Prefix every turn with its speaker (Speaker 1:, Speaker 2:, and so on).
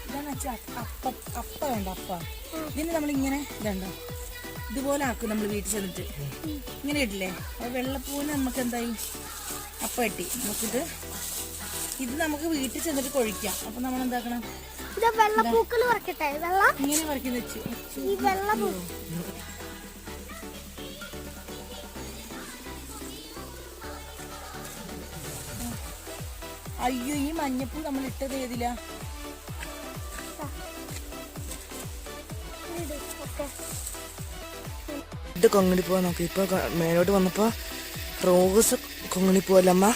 Speaker 1: ഇതാണ് വെച്ചാൽ അപ്പ വേണ്ട അപ്പ. ഇതിന് നമ്മളിങ്ങനെ ഇതുണ്ടോ ഇതുപോലെ ആക്കും നമ്മൾ വീട്ടിൽ ചെന്നിട്ട്. ഇങ്ങനെ ഇട്ടില്ലേ അപ്പോൾ വെള്ളപ്പൂവിന് നമുക്ക് എന്തായി അപ്പം കിട്ടി. നമുക്കിത് നമുക്ക് വീട്ടിൽ ചെന്നിട്ട് കൊഴിക്കാം. അപ്പം നമ്മൾ എന്താക്കണം ഇങ്ങനെ വരയ്ക്കുന്ന വെച്ച് അയ്യോ ഈ മഞ്ഞപ്പൂ നമ്മൾ ഇട്ടത് ഏതിലാ?
Speaker 2: ഇത് കൊങ്ങണി പോവാ നോക്കി. ഇപ്പൊ മേലോട്ട് വന്നപ്പോ റോസ് കൊങ്ങണി പോവല്ലമ്മ.